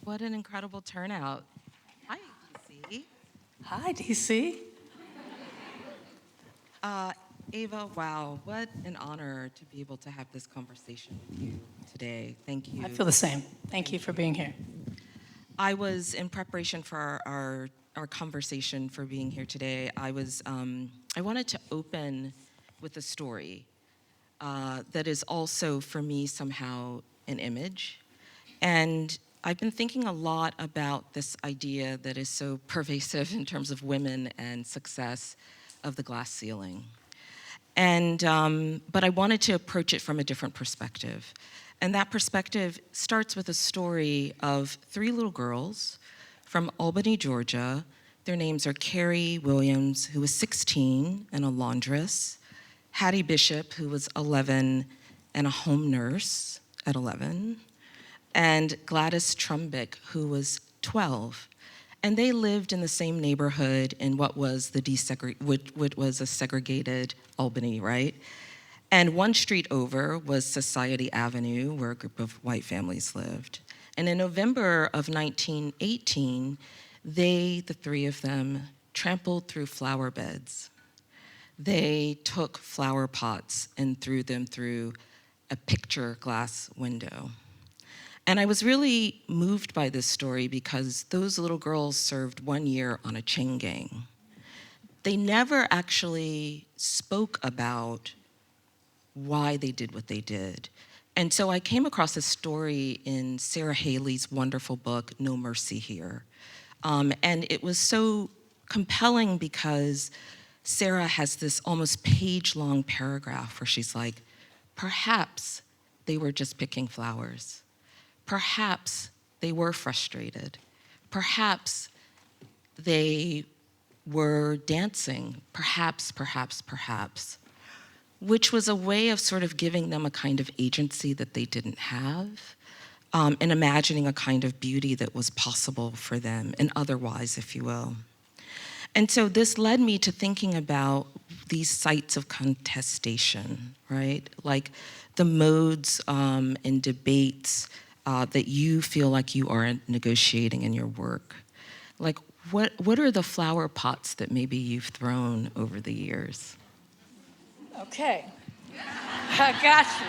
What an incredible turnout. Hi, DC. Hi, DC. Ava, wow, what an honor to be able to have this conversation with you today. Thank I you. feel the same. Thank you for being here. I was in preparation for our conversation for being here today. I wanted to open with a story that is also, for me, somehow an image. And I've been thinking a lot about this idea that is so pervasive in terms of women and success of the glass ceiling. But I wanted to approach it from a different perspective. And that perspective starts with a story of three little girls from Albany, Georgia. Their names are Carrie Williams, who was 16 and a laundress, Hattie Bishop, who was 11 and a home nurse at 11, and Gladys Trumbick, who was 12. And they lived in the same neighborhood in what was what was a segregated Albany, right? And one street over was Society Avenue, where a group of white families lived. And in November of 1918, the three of them, trampled through flower beds. They took flower pots and threw them through a picture glass window. And I was really moved by this story because those little girls served 1 year on a chain gang. They never actually spoke about why they did what they did. And so I came across a story in Sarah Haley's wonderful book, No Mercy Here. And it was so compelling because Sarah has this almost page-long paragraph where she's like, perhaps they were just picking flowers. Perhaps they were frustrated. Perhaps they were dancing. Perhaps, which was a way of sort of giving them a kind of agency that they didn't have, and imagining a kind of beauty that was possible for them, and otherwise, if you will. And so this led me to thinking about these sites of contestation, right? Like the modes and debates that you feel like you are negotiating in your work. Like what are the flower pots that maybe you've thrown over the years? Okay. I got you.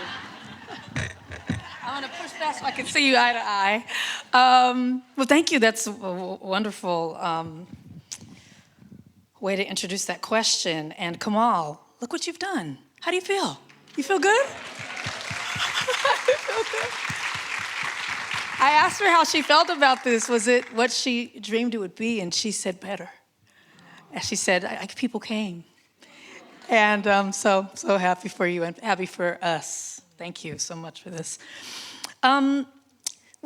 I want to push back so I can see you eye to eye. Well, thank you. That's a wonderful way to introduce that question. And Kamal, look what you've done. How do you feel? You feel good? I asked her how she felt about this. Was it what she dreamed it would be? And she said better. And she said, people came. And I'm so happy for you and happy for us. Thank you so much for this. Well,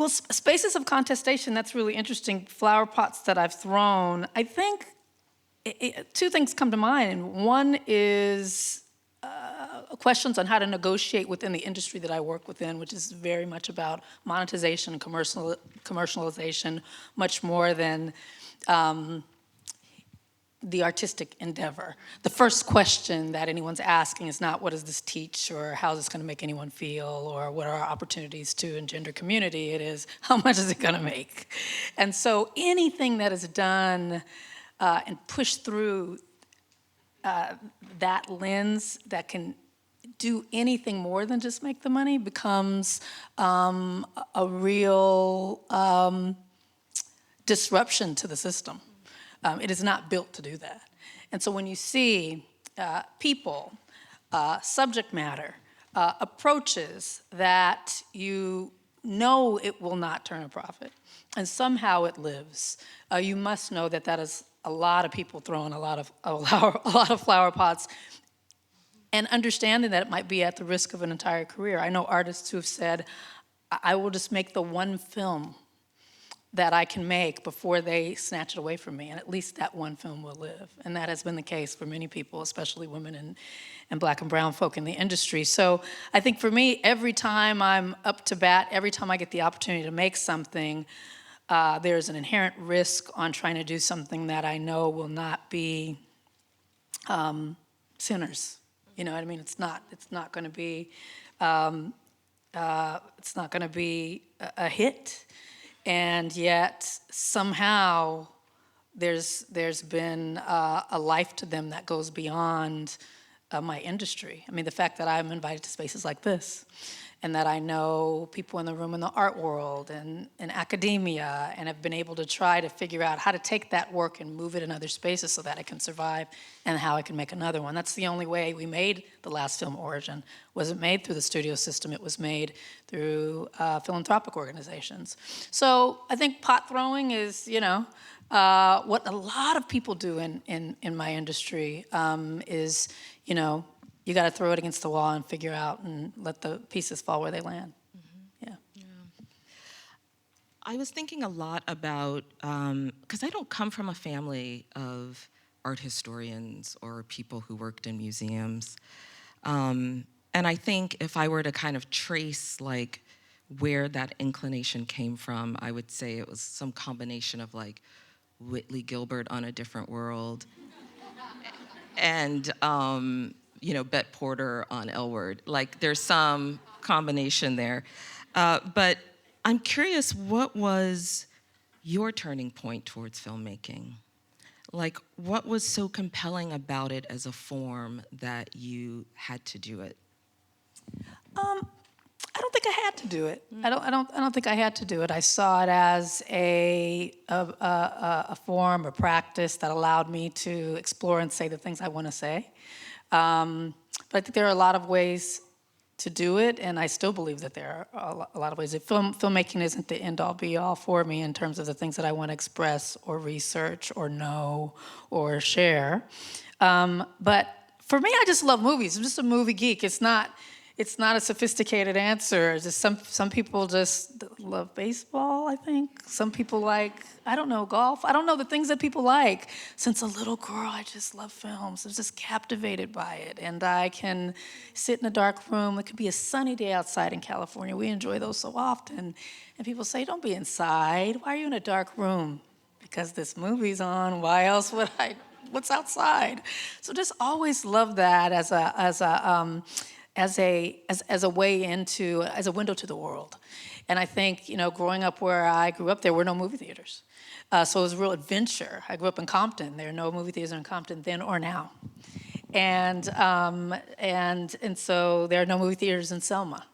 spaces of contestation, that's really interesting. Flower pots that I've thrown. I think two things come to mind. One is questions on how to negotiate within the industry that I work within, which is very much about monetization and commercialization, much more than the artistic endeavor. The first question that anyone's asking is not what does this teach or how is this going to make anyone feel or what are our opportunities to engender community. It is how much is it going to make? And so anything that is done and pushed through that lens that can do anything more than just make the money becomes a real disruption to the system. It is not built to do that. And so when you see people, subject matter, approaches that you know it will not turn a profit, and somehow it lives, you must know that that is a lot of people throwing a lot of flower pots, and understanding that it might be at the risk of an entire career. I know artists who have said, I will just make the one film that I can make before they snatch it away from me, and at least that one film will live. And that has been the case for many people, especially women and Black and brown folk in the industry. So I think for me, every time I'm up to bat, every time I get the opportunity to make something, there's an inherent risk on trying to do something that I know will not be sinners. You know what I mean? It's not going to be a hit. And yet, somehow, there's been a life to them that goes beyond my industry. I mean, the fact that I'm invited to spaces like this, and that I know people in the room in the art world and in academia, and have been able to try to figure out how to take that work and move it in other spaces so that it can survive, and how I can make another one. That's the only way we made the last film, Origin. Wasn't made through the studio system, it was made through philanthropic organizations. So I think pot throwing is, what a lot of people do in my industry is, you got to throw it against the wall and figure out and let the pieces fall where they land. Yeah. I was thinking a lot about, because I don't come from a family of art historians or people who worked in museums. And I think if I were to kind of trace like where that inclination came from, I would say it was some combination of like Whitley Gilbert on A Different World and Bette Porter on L Word. Like there's some combination there. But I'm curious, what was your turning point towards filmmaking? Like, what was so compelling about it as a form that you had to do it? I don't think I had to do it. I don't think I had to do it. I saw it as a form, a practice that allowed me to explore and say the things I want to say. But I think there are a lot of ways to do it, and I still believe that there are a lot of ways. Filmmaking isn't the end-all, be-all for me in terms of the things that I want to express or research or know or share. But for me, I just love movies. I'm just a movie geek. It's not a sophisticated answer. Just some people just love baseball, I think. Some people like, I don't know, golf. I don't know the things that people like. Since a little girl, I just love films. I was just captivated by it. And I can sit in a dark room. It could be a sunny day outside in California. We enjoy those so often. And people say, don't be inside. Why are you in a dark room? Because this movie's on. Why else would I? What's outside? So just always love that as a way into, as a window to the world. And I think, growing up where I grew up, there were no movie theaters. So it was a real adventure. I grew up in Compton. There are no movie theaters in Compton then or now. And so there are no movie theaters in Selma.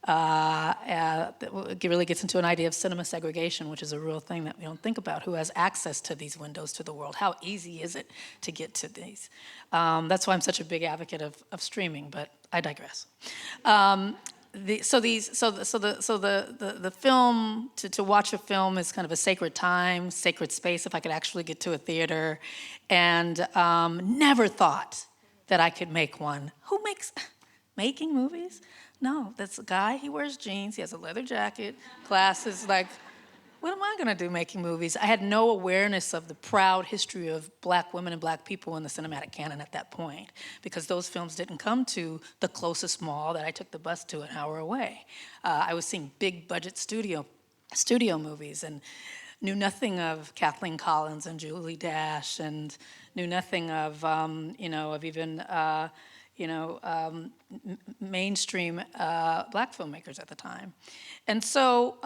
It really gets into an idea of cinema segregation, which is a real thing that we don't think about. Who has access to these windows to the world? How easy is it to get to these? That's why I'm such a big advocate of streaming, but I digress. The film, to watch a film is kind of a sacred time, sacred space, if I could actually get to a theater, and never thought that I could make one. Who makes making movies? No, that's a guy, he wears jeans, he has a leather jacket, glasses, like, what am I gonna do making movies? I had no awareness of the proud history of Black women and Black people in the cinematic canon at that point, because those films didn't come to the closest mall that I took the bus to an hour away. I was seeing big budget studio movies and knew nothing of Kathleen Collins and Julie Dash, and knew nothing of, even mainstream Black filmmakers at the time. And so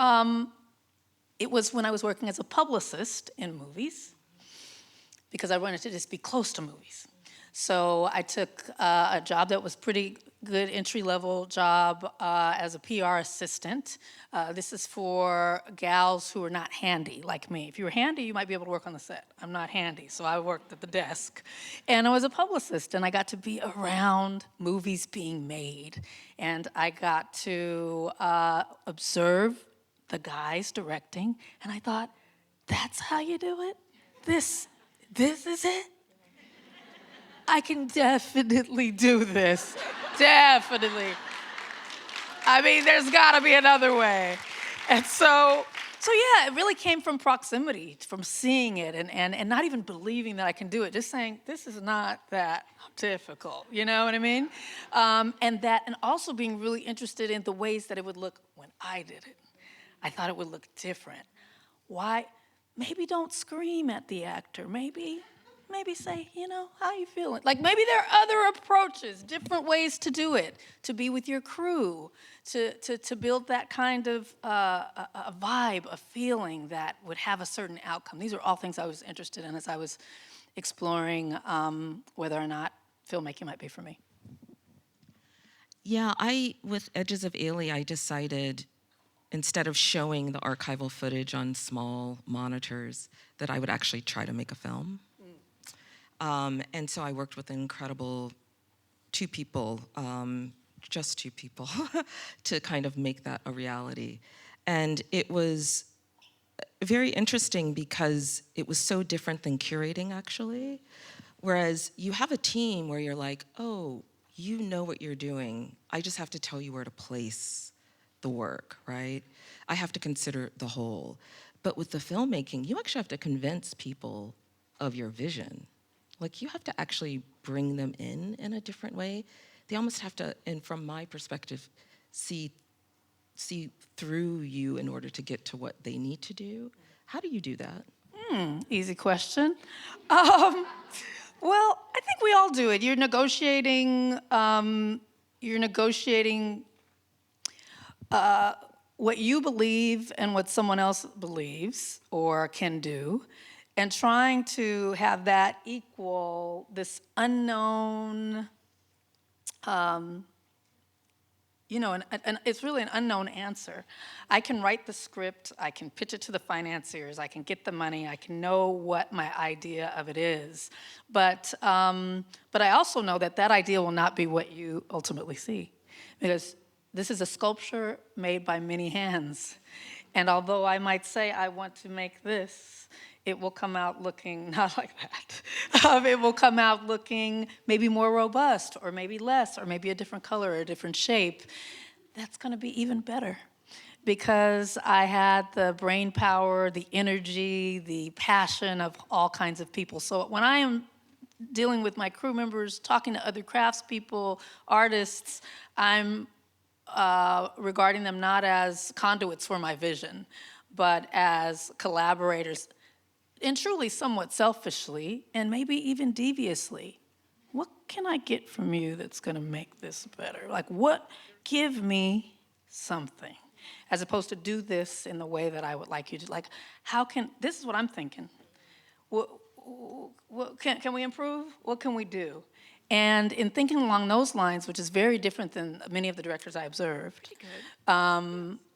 it was when I was working as a publicist in movies, because I wanted to just be close to movies. So I took a job that was pretty good entry-level job as a PR assistant. This is for gals who are not handy, like me. If you were handy, you might be able to work on the set. I'm not handy, so I worked at the desk. And I was a publicist, and I got to be around movies being made. And I got to observe the guys directing, and I thought, that's how you do it? This is it? I can definitely do this. Definitely. I mean, there's gotta be another way. And so yeah, it really came from proximity, from seeing it and not even believing that I can do it, just saying, this is not that difficult, you know what I mean? And also being really interested in the ways that it would look when I did it. I thought it would look different. Why? Maybe don't scream at the actor, maybe maybe say, how you feeling? Like maybe there are other approaches, different ways to do it, to be with your crew, to build that kind of a vibe, a feeling that would have a certain outcome. These are all things I was interested in as I was exploring whether or not filmmaking might be for me. Yeah, with Edges of Ailey, I decided instead of showing the archival footage on small monitors, that I would actually try to make a film. And so I worked with an incredible two people, just two people, to kind of make that a reality. And it was very interesting because it was so different than curating, actually. Whereas you have a team where you're like, oh, you know what you're doing. I just have to tell you where to place the work, right? I have to consider the whole. But with the filmmaking, you actually have to convince people of your vision. Like, you have to actually bring them in a different way. They almost have to, and from my perspective, see through you in order to get to what they need to do. How do you do that? Easy question. Well, I think we all do it. You're negotiating what you believe and what someone else believes or can do, and trying to have that equal this unknown, and it's really an unknown answer. I can write the script, I can pitch it to the financiers, I can get the money, I can know what my idea of it is, but I also know that idea will not be what you ultimately see, because this is a sculpture made by many hands, and although I might say I want to make this, it will come out looking not like that. It will come out looking maybe more robust, or maybe less, or maybe a different color or a different shape. That's gonna be even better, because I had the brain power, the energy, the passion of all kinds of people. So when I am dealing with my crew members, talking to other craftspeople, artists, I'm regarding them not as conduits for my vision, but as collaborators, and truly somewhat selfishly, and maybe even deviously. What can I get from you that's gonna make this better? Like, give me something, as opposed to do this in the way that I would like you to. Like, this is what I'm thinking. Can we improve? What can we do? And in thinking along those lines, which is very different than many of the directors I observed,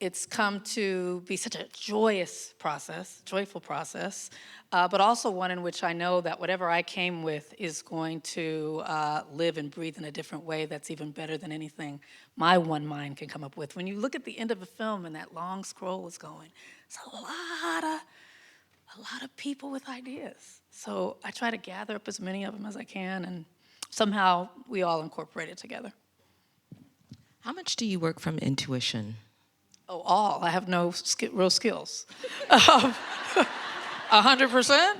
it's come to be such a joyful process, but also one in which I know that whatever I came with is going to live and breathe in a different way that's even better than anything my one mind can come up with. When you look at the end of a film and that long scroll is going, it's a lot of people with ideas. So I try to gather up as many of them as I can, and somehow we all incorporate it together. How much do you work from intuition? Oh, all. I have no real skills. 100%?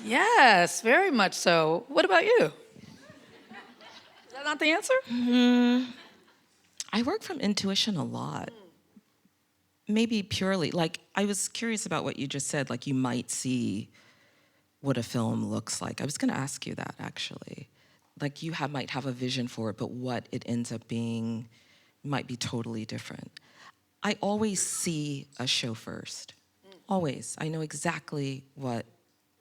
Yes, very much so. What about you? Is that not the answer? I work from intuition a lot. Maybe purely, like, I was curious about what you just said, like you might see what a film looks like. I was gonna ask you that, actually. Like, you might have a vision for it, but what it ends up being might be totally different. I always see a show first. Always. I know exactly what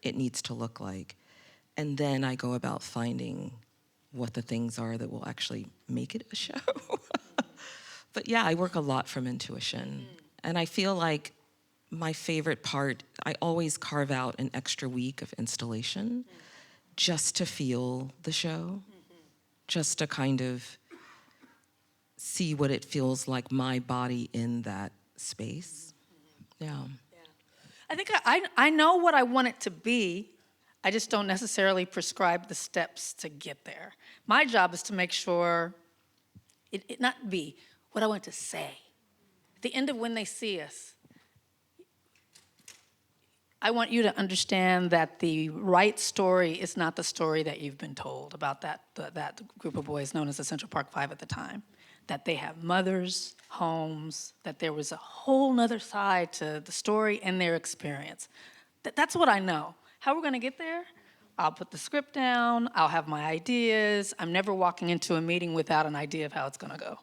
it needs to look like. And then I go about finding what the things are that will actually make it a show. But yeah, I work a lot from intuition. And I feel like my favorite part, I always carve out an extra week of installation just to feel the show, just to kind of see what it feels like, my body in that space. Yeah. I think I know what I want it to be. I just don't necessarily prescribe the steps to get there. My job is to make sure it not be what I want to say. At the end of when they see us, I want you to understand that the right story is not the story that you've been told about that group of boys known as the Central Park Five at the time. That they have mothers, homes, that there was a whole nother side to the story and their experience. That's what I know. How we're gonna get there? I'll put the script down, I'll have my ideas. I'm never walking into a meeting without an idea of how it's gonna go,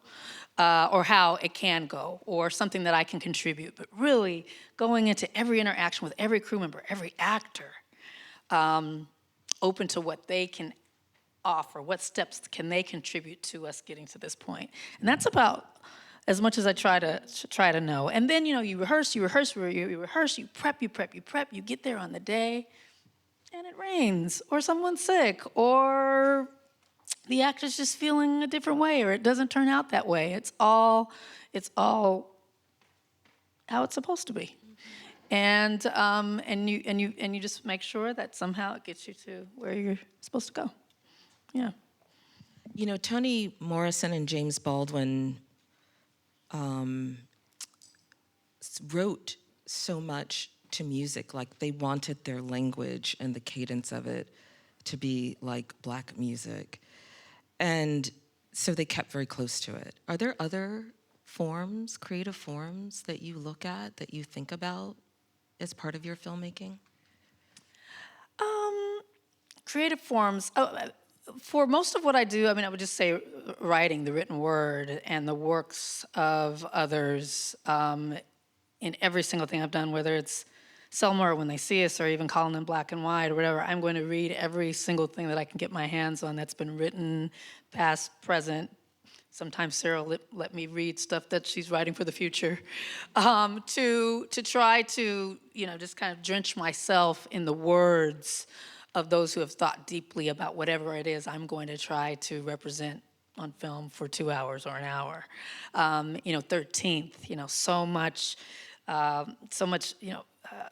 or how it can go, or something that I can contribute. But really, going into every interaction with every crew member, every actor, open to what they can offer, what steps can they contribute to us getting to this point. And that's about as much as I try to know. And then, you rehearse, you prep, you get there on the day, and it rains, or someone's sick, or the actor's just feeling a different way, or it doesn't turn out that way. It's all how it's supposed to be. And you just make sure that somehow it gets you to where you're supposed to go. Yeah. Toni Morrison and James Baldwin wrote so much to music, like they wanted their language and the cadence of it to be like Black music. And so they kept very close to it. Are there other forms, creative forms, that you look at, that you think about as part of your filmmaking? Creative forms. For most of what I do, I would just say writing, the written word, and the works of others in every single thing I've done, whether it's Selma or When They See Us or even Calling in Black and White or whatever, I'm going to read every single thing that I can get my hands on that's been written, past, present. Sometimes Sarah let me read stuff that she's writing for the future, to try to, just kind of drench myself in the words of those who have thought deeply about whatever it is I'm going to try to represent on film for 2 hours or an hour. 13th, so much,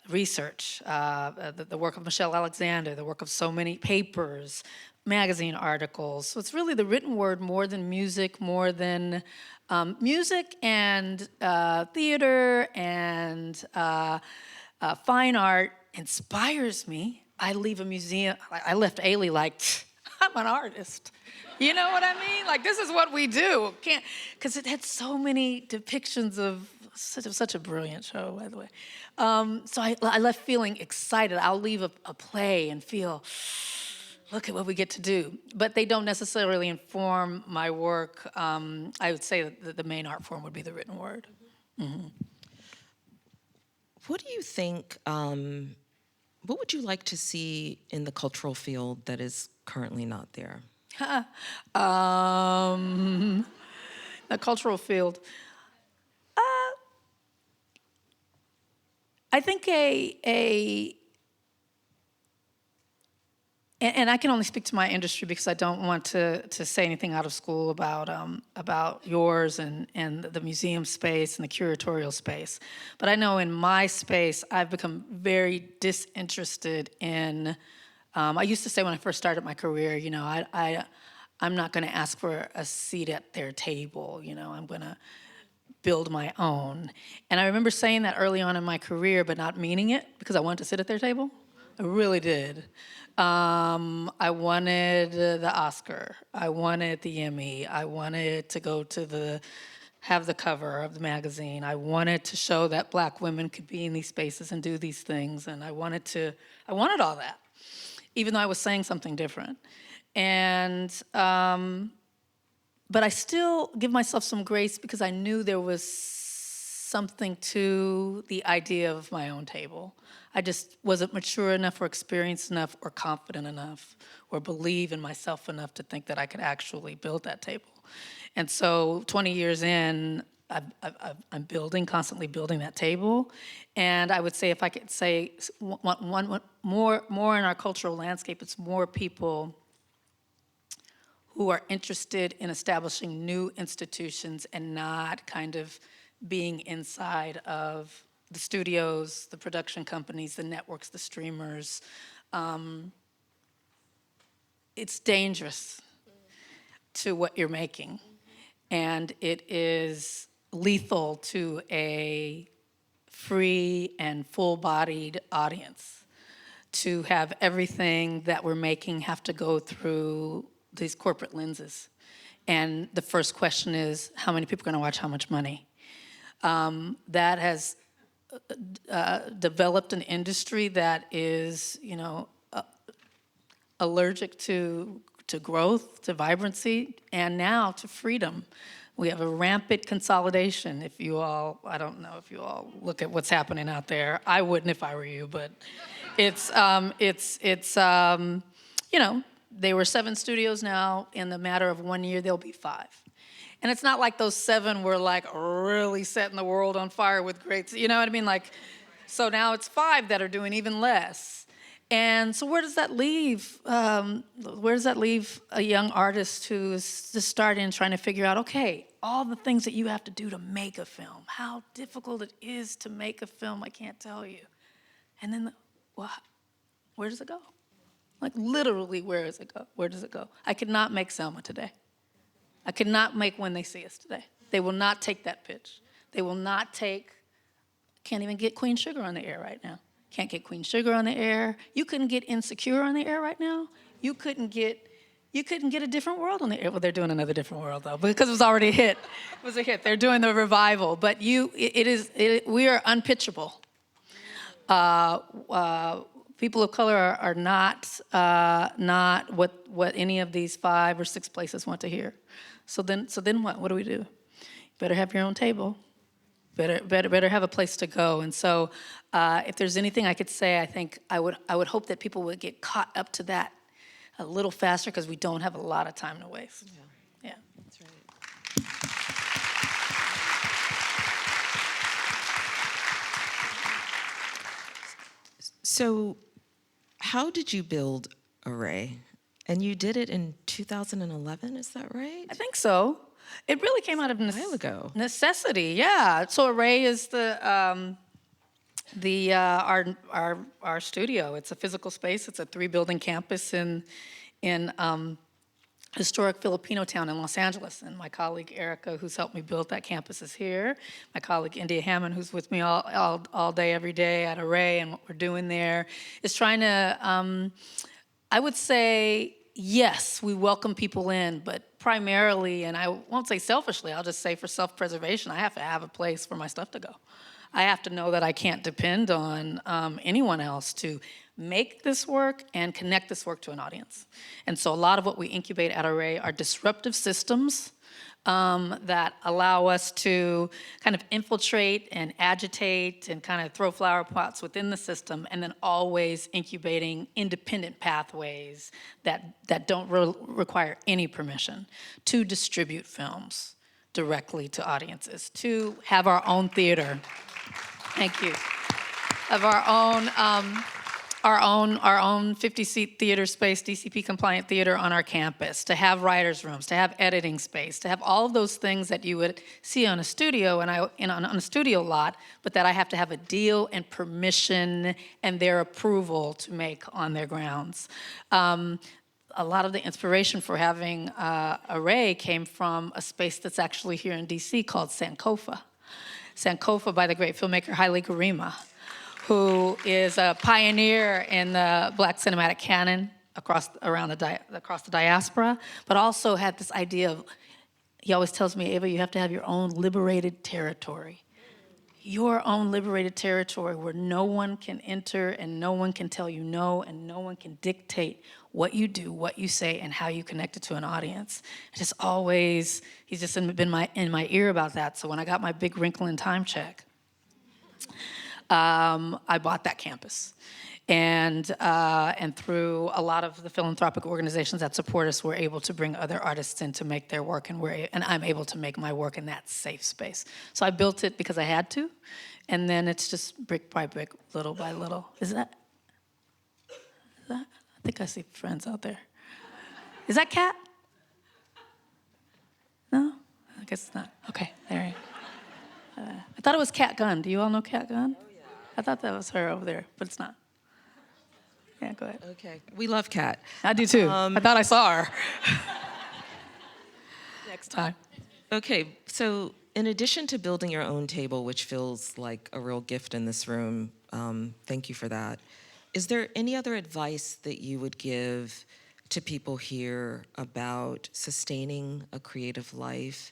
research, the work of Michelle Alexander, the work of so many papers, magazine articles. So it's really the written word more than music, more than music and theater and fine art inspires me. I leave a museum, I left Ailey like, I'm an artist. You know what I mean? Like, this is what we do. Because it had so many depictions of such a brilliant show, by the way. So I left feeling excited. I'll leave a play and feel, look at what we get to do. But they don't necessarily inform my work. I would say that the main art form would be the written word. Mm-hmm. What do you think, what would you like to see in the cultural field that is currently not there? The cultural field. I think and I can only speak to my industry because I don't want to say anything out of school about yours and the museum space and the curatorial space. But I know in my space, I've become very disinterested in, I used to say when I first started my career, I'm not gonna ask for a seat at their table, I'm gonna build my own. And I remember saying that early on in my career, but not meaning it because I wanted to sit at their table. I really did. I wanted the Oscar. I wanted the Emmy. I wanted to go to have the cover of the magazine. I wanted to show that Black women could be in these spaces and do these things. And I wanted all that, even though I was saying something different. And, but I still give myself some grace because I knew there was something to the idea of my own table. I just wasn't mature enough or experienced enough or confident enough or believe in myself enough to think that I could actually build that table. And so 20 years in, I'm constantly building that table. And I would say if I could say one more in our cultural landscape, it's more people who are interested in establishing new institutions and not kind of being inside of the studios, the production companies, the networks, the streamers. It's dangerous to what you're making. And it is lethal to a free and full-bodied audience to have everything that we're making have to go through these corporate lenses. And the first question is, how many people are gonna watch how much money? That has developed an industry that is, allergic to growth, to vibrancy, and now to freedom. We have a rampant consolidation. I don't know if you all look at what's happening out there. I wouldn't if I were you, but they were 7 studios now. In the matter of 1 year, there'll be 5. And it's not like those 7 were like really setting the world on fire with great, you know what I mean? So now it's 5 that are doing even less. And so where does that leave? Where does that leave a young artist who is just starting and trying to figure out, okay, all the things that you have to do to make a film, how difficult it is to make a film, I can't tell you. And then, where does it go? Like literally, where does it go? Where does it go? I could not make Selma today. I could not make When They See Us today. They will not take that pitch. They will not can't even get Queen Sugar on the air right now. Can't get Queen Sugar on the air. You couldn't get Insecure on the air right now. You couldn't get A Different World on the air. Well, they're doing Another Different World though, because it was already a hit. It was a hit. They're doing the revival, but we are unpitchable. People of color are not what any of these 5 or 6 places want to hear. So then what? What do we do? You better have your own table. Better have a place to go. And so, if there's anything I could say, I think I would hope that people would get caught up to that a little faster, because we don't have a lot of time to waste. Yeah. That's right. So, how did you build Array? And you did it in 2011, is that right? I think so. It really came out of while ago. Necessity, yeah. So Array is our studio. It's a physical space. It's a 3-building campus in historic Filipino town in Los Angeles. And my colleague Erica, who's helped me build that campus, is here. My colleague India Hammond, who's with me all day, every day at Array, and what we're doing there is trying to, I would say, yes, we welcome people in, but primarily, and I won't say selfishly, I'll just say for self-preservation, I have to have a place for my stuff to go. I have to know that I can't depend on anyone else to make this work and connect this work to an audience. And so a lot of what we incubate at Array are disruptive systems that allow us to kind of infiltrate and agitate and kind of throw flower pots within the system, and then always incubating independent pathways that don't require any permission to distribute films directly to audiences, to have our own theater. Thank you. Of our own 50-seat theater space, DCP compliant theater on our campus, to have writers' rooms, to have editing space, to have all of those things that you would see on a studio on a studio lot, but that I have to have a deal and permission and their approval to make on their grounds. A lot of the inspiration for having Array came from a space that's actually here in DC called Sankofa. Sankofa by the great filmmaker Haile Gerima, who is a pioneer in the Black cinematic canon across the diaspora, but also had this idea of, he always tells me, Ava, you have to have your own liberated territory. Your own liberated territory where no one can enter and no one can tell you no and no one can dictate what you do, what you say, and how you connect it to an audience. He's just been in my ear about that. So when I got my big wrinkle in time check, I bought that campus. And through a lot of the philanthropic organizations that support us, we're able to bring other artists in to make their work, and I'm able to make my work in that safe space. So I built it because I had to, and then it's just brick by brick, little by little. Is that? I think I see friends out there. Is that Kat? No? I guess it's not. Okay, there you go. I thought it was Kat Gunn. Do you all know Kat Gunn? Oh, yeah. I thought that was her over there, but it's not. Yeah, go ahead. Okay, we love Kat. I do too. I thought I saw her. Next time. Okay, so in addition to building your own table, which feels like a real gift in this room, thank you for that. Is there any other advice that you would give to people here about sustaining a creative life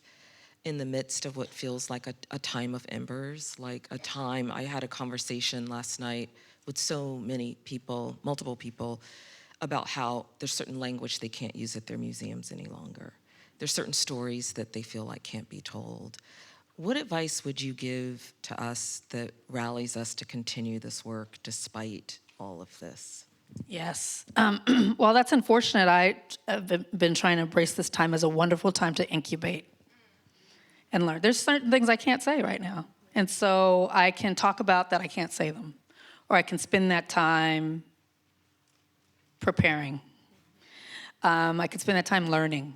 in the midst of what feels like a time of embers, like a time. I had a conversation last night with so many people, multiple people, about how there's certain language they can't use at their museums any longer. There's certain stories that they feel like can't be told. What advice would you give to us that rallies us to continue this work despite all of this? Yes. Well, that's unfortunate. I have been trying to embrace this time as a wonderful time to incubate and learn. There's certain things I can't say right now. And so I can talk about that, I can't say them. Or I can spend that time preparing. I could spend that time learning.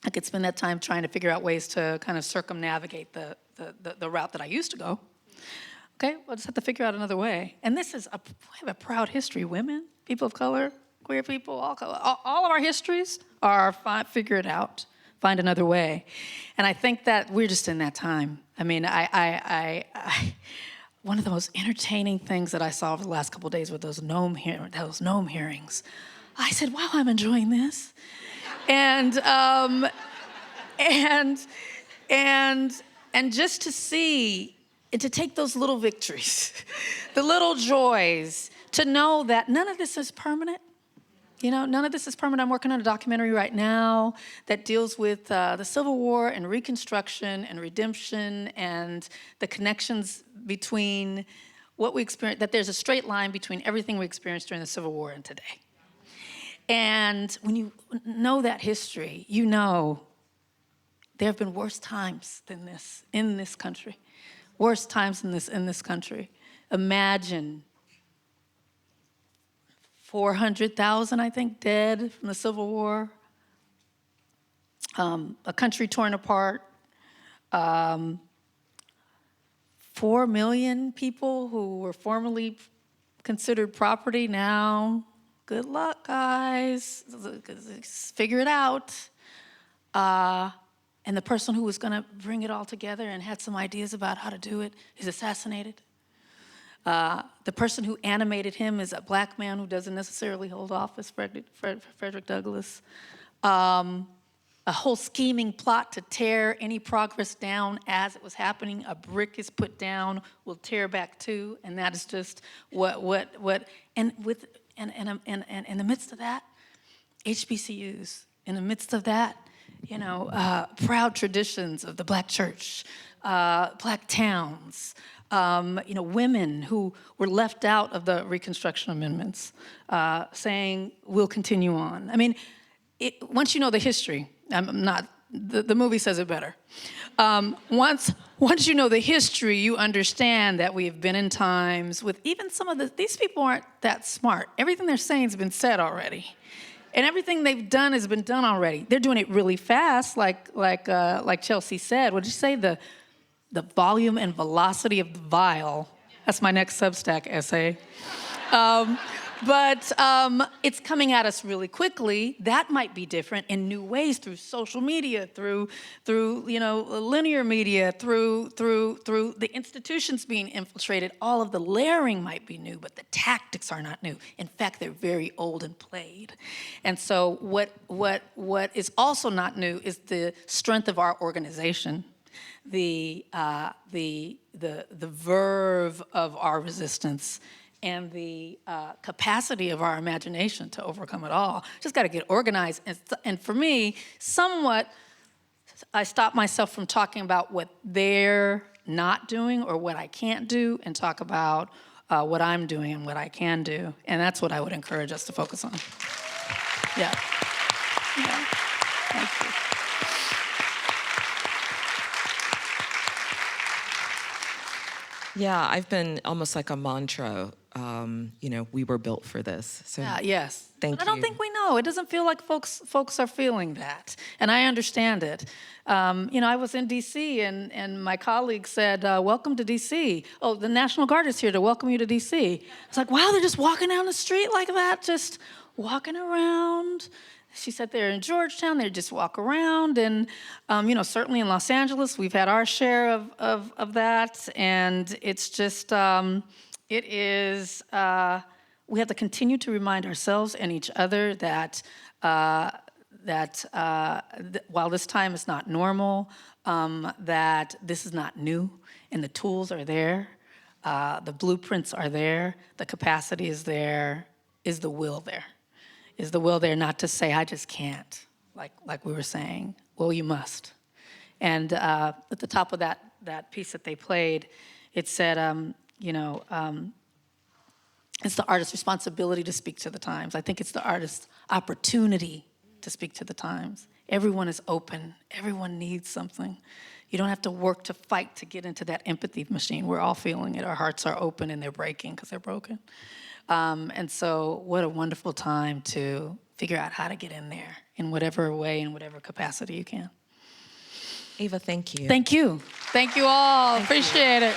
I could spend that time trying to figure out ways to kind of circumnavigate the route that I used to go. Okay, we'll just have to figure out another way. And we have a proud history. Women, people of color, queer people, all of our histories are figure it out, find another way. And I think that we're just in that time. I mean, one of the most entertaining things that I saw over the last couple of days were those gnome hearings. I said, wow, I'm enjoying this. And just to see and to take those little victories, the little joys, to know that none of this is permanent. You know, none of this is permanent. I'm working on a documentary right now that deals with the Civil War and Reconstruction and redemption and the connections between what we experienced, that there's a straight line between everything we experienced during the Civil War and today. And when you know that history, you know there have been worse times than this in this country. Worse times in this country. Imagine 400,000, I think, dead from the Civil War. A country torn apart. 4 million people who were formerly considered property now. Good luck, guys. Figure it out. And the person who was going to bring it all together and had some ideas about how to do it is assassinated. The person who animated him is a black man who doesn't necessarily hold office, Frederick Douglass. A whole scheming plot to tear any progress down as it was happening. A brick is put down, we'll tear back two, and that is just and in the midst of that, HBCUs. In the midst of that, you know, proud traditions of the black church, black towns, you know, women who were left out of the Reconstruction amendments, saying we'll continue on. I mean, once you know the history, the movie says it better. Once you know the history, you understand that we've been in times with even some of these people aren't that smart. Everything they're saying has been said already. And everything they've done has been done already. They're doing it really fast, like Chelsea said. What did you say? The volume and velocity of the vial. That's my next Substack essay. But it's coming at us really quickly. That might be different in new ways through social media, through you know, linear media, through the institutions being infiltrated. All of the layering might be new, but the tactics are not new. In fact, they're very old and played. And so what is also not new is the strength of our organization, the verve of our resistance, and the capacity of our imagination to overcome it all. Just got to get organized. And for me, somewhat, I stop myself from talking about what they're not doing or what I can't do and talk about what I'm doing and what I can do. And that's what I would encourage us to focus on. Yeah. Thank you. Yeah, I've been almost like a mantra. You know, we were built for this. So yes. Thank you. I don't think we know. It doesn't feel like folks are feeling that, and I understand it. You know, I was in D.C. and my colleague said, "Welcome to D.C." Oh, the National Guard is here to welcome you to D.C. It's like, wow, they're just walking down the street like that, just walking around. She said they're in Georgetown, they just walk around, and you know, certainly in Los Angeles, we've had our share of that, and it's just, it is, we have to continue to remind ourselves and each other that while this time is not normal, that this is not new, and the tools are there, the blueprints are there, the capacity is there, is the will there? Is the will there not to say, I just can't, like we were saying? Well, you must. And at the top of that piece that they played, it said, it's the artist's responsibility to speak to the times. I think it's the artist's opportunity to speak to the times. Everyone is open. Everyone needs something. You don't have to work to fight to get into that empathy machine. We're all feeling it. Our hearts are open and they're breaking because they're broken. And so what a wonderful time to figure out how to get in there in whatever way, in whatever capacity you can. Ava, thank you. Thank you. Thank you all. Appreciate it.